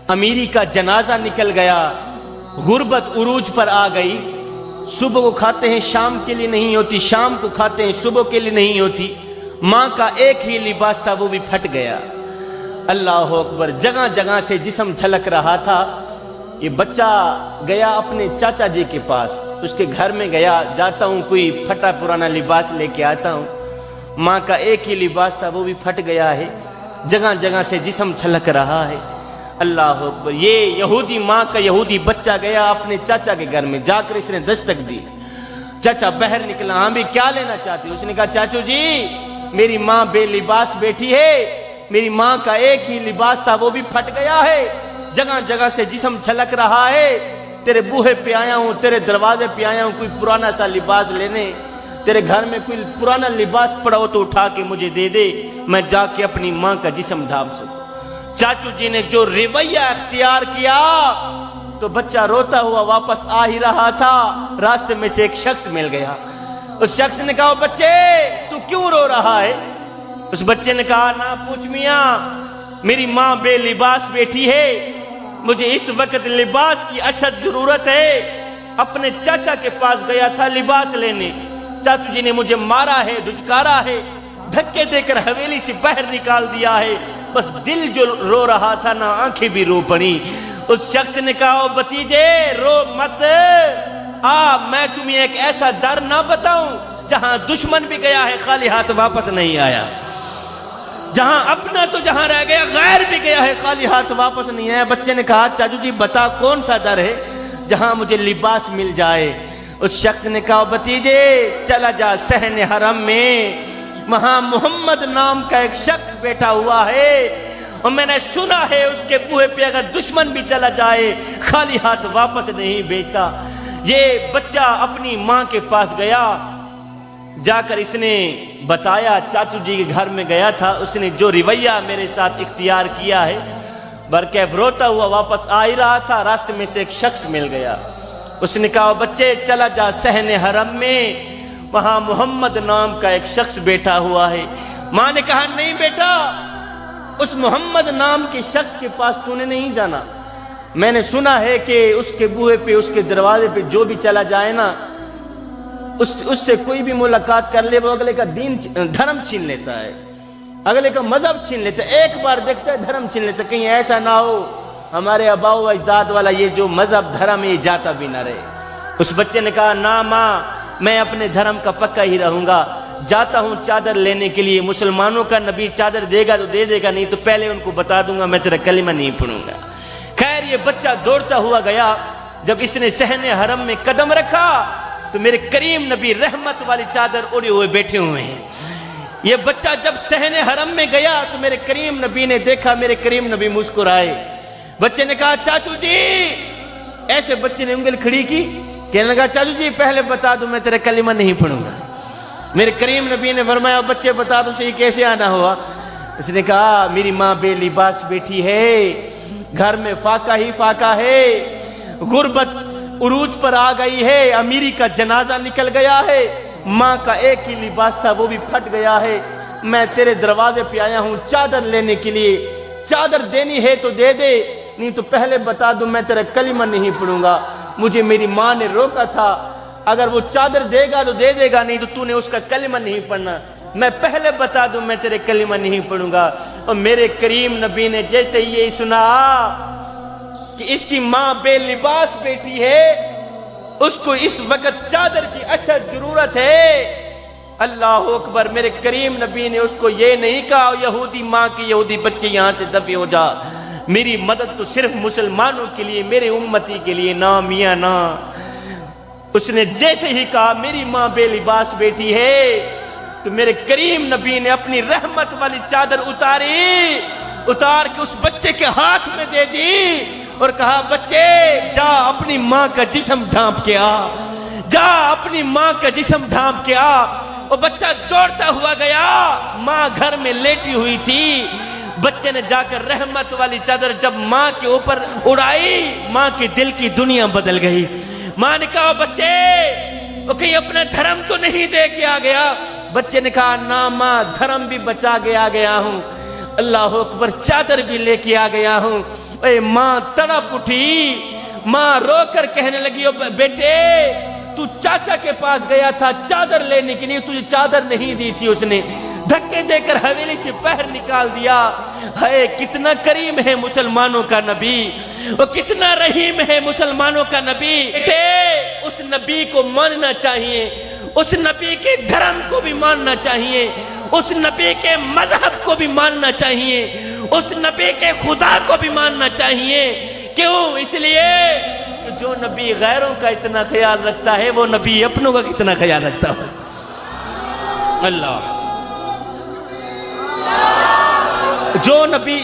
अमीरी का जनाजा निकल गया, गुर्बत उरूज पर आ गई। सुबह को खाते हैं शाम के लिए नहीं होती, शाम को खाते हैं सुबह के लिए नहीं होती। माँ का एक ही लिबास था, वो भी फट गया। अल्लाह अकबर। जगह जगह से जिस्म झलक रहा था। ये बच्चा गया अपने चाचा जी के पास, उसके घर में गया, जाता हूँ कोई फटा पुराना लिबास लेके आता हूँ। माँ का एक ही लिबास था, वो भी फट गया है। जगह जगह से जिस्म झलक रहा है। अल्लाह अकबर। ये यहूदी माँ का यहूदी बच्चा गया अपने चाचा के घर में, जाकर इसने दस्तक दी। चाचा बाहर निकला, हाँ भी क्या लेना चाहती? उसने कहा चाचू जी मेरी माँ बेलिबास बैठी है, मेरी माँ का एक ही लिबास था, वो भी फट गया है। जगह जगह से जिस्म झलक रहा है। तेरे बूहे पे आया हूँ, तेरे दरवाजे पे आया हूँ कोई पुराना सा लिबास लेने। तेरे घर में कोई पुराना लिबास पड़ा हो तो उठा के मुझे दे दे, मैं जाके अपनी माँ का जिस्म ढांप सकूं। चाचू जी ने जो रवैया अख्तियार किया तो बच्चा रोता हुआ वापस आ ही रहा था। रास्ते में से एक शख्स मिल गया। उस शख्स ने कहा बच्चे तू क्यों रो रहा है? उस बच्चे ने कहा ना पूछ मियाँ, मेरी माँ बेलिबास बैठी है, मुझे इस वक्त लिबास की अशद जरूरत है। अपने चाचा के पास गया था लिबास लेने, चाचू जी ने मुझे मारा है, धुचकारा है, धक्के देकर हवेली से बाहर निकाल दिया है। बस दिल जो रो रहा था ना आंखें भी रो पड़ी। उस शख्स ने कहा भतीजे रो मत, मैं तुम्हें एक ऐसा दर ना बताऊं जहां दुश्मन भी गया है खाली हाथ वापस नहीं आया, जहां अपना तो जहां रह गया गैर भी गया है खाली हाथ वापस नहीं आया। बच्चे ने कहा चाचू जी बता कौन सा दर है जहां मुझे लिबास मिल जाए? उस शख्स ने कहा भतीजे चला जा सहन हरम में, वहां मोहम्मद नाम का एक शख्स बैठा हुआ है और मैंने सुना है उसके बूहे पे अगर दुश्मन भी चला जाए खाली हाथ वापस नहीं भेजता। ये बच्चा अपनी माँ के पास गया, जाकर इसने बताया चाचू जी के घर में गया था, उसने जो रवैया मेरे साथ इख्तियार किया है। बरकैफ रोता हुआ वापस आ ही रहा था, रास्ते में से एक शख्स मिल गया। उसने कहा बच्चे चला जा सहन हरम में, वहां मोहम्मद नाम का एक शख्स बैठा हुआ है। माँ ने कहा नहीं बेटा, उस मोहम्मद नाम के शख्स के पास तूने नहीं जाना। मैंने सुना है कि उसके बूहे पे उसके दरवाजे पे जो भी चला जाए ना उससे कोई भी मुलाकात कर ले वो अगले का दीन धर्म छीन लेता है, अगले का मजहब छीन लेता है, एक बार देखता है धर्म छीन लेता है। कहीं ऐसा ना हो हमारे अबाओ अजदाद वाला ये जो मजहब धर्म है ये जाता भी ना रहे। उस बच्चे ने कहा ना माँ मैं अपने धर्म का पक्का ही रहूंगा, जाता हूँ चादर लेने के लिए। मुसलमानों का नबी चादर देगा तो दे देगा, नहीं तो पहले उनको बता दूंगा मैं तेरा कलिमा नहीं पढ़ूंगा। खैर ये बच्चा दौड़ता हुआ गया। जब इसने सहने हरम में कदम रखा तो मेरे करीम नबी रहमत वाली चादर ओढ़े हुए बैठे हुए हैं। ये बच्चा जब सहने हरम में गया तो मेरे करीम नबी ने देखा, मेरे करीम नबी मुस्कुराए। बच्चे ने कहा चाचू जी, ऐसे बच्चे ने उंगली खड़ी की, कहने लगा चाचू जी पहले बता दो मैं तेरा कलिमा नहीं पढ़ूंगा। मेरे करीम नबी ने फरमाया बच्चे बता दो सही कैसे आना हुआ? इसने कहा मेरी माँ बेलिबास बैठी है, घर में फाका ही फाका है, गुर्बत उरूज पर आ गई है, अमीरी का जनाजा निकल गया है, माँ का एक ही लिबास था वो भी फट गया है। मैं तेरे दरवाजे पे आया हूँ चादर लेने के लिए, चादर देनी है तो दे दे, नहीं तो पहले बता दूं मैं तेरा कलिमा नहीं पढ़ूंगा। मुझे मेरी माँ ने रोका था, अगर वो चादर देगा तो दे देगा, नहीं तो तूने उसका कलिमा नहीं पढ़ना। मैं पहले बता दूं मैं तेरे कलिमा नहीं पढ़ूंगा। और मेरे करीम नबी ने जैसे ये सुना कि इसकी माँ बेलिबास बैठी है, उसको इस वक्त चादर की अशद जरूरत है, अल्लाह अकबर, मेरे करीम नबी ने उसको ये नहीं कहा यहूदी माँ के यहूदी बच्चे यहाँ से दफे हो जा, मेरी मदद तो सिर्फ मुसलमानों के लिए, मेरे उम्मती के लिए, ना मियाँ ना। उसने जैसे ही कहा मेरी माँ बेलिबास बैठी है तो मेरे करीम नबी ने अपनी रहमत वाली चादर उतार के उस बच्चे के हाथ में दे दी और कहा बच्चे जा अपनी माँ का जिस्म ढांप के आ, जा अपनी माँ का जिस्म ढांप के आ। और बच्चा दौड़ता हुआ गया, माँ घर में लेटी हुई थी। बच्चे ने जाकर रहमत वाली चादर जब माँ के ऊपर उड़ाई, माँ के दिल की दुनिया बदल गई। माँ ने कहा बच्चे वो कहीं अपना धर्म तो नहीं दे के आ गया? बच्चे ने कहा ना माँ, धर्म भी बचा के आ गया हूँ, अल्लाह अकबर, चादर भी लेके आ गया हूँ। اے ماں تڑپ اٹھی، ماں رو کر کہنے لگی بیٹے تو چاچا کے پاس گیا تھا چادر لینے کے لیے، تجھے چادر نہیں دی تھی، اس نے دھکے دے کر حویلی سے پیر نکال دیا۔ ہے کتنا کریم ہے مسلمانوں کا نبی، وہ کتنا رحیم ہے مسلمانوں کا نبی۔ بیٹے اس نبی کو ماننا چاہیے، اس نبی کے دھرم کو بھی ماننا چاہیے، اس نبی کے مذہب کو بھی ماننا چاہیے، اس نبی کے خدا کو بھی ماننا چاہیے۔ کیوں؟ اس لیے کہ جو نبی غیروں کا اتنا خیال رکھتا ہے وہ نبی اپنوں کا کتنا خیال رکھتا ہے۔ اللہ جو نبی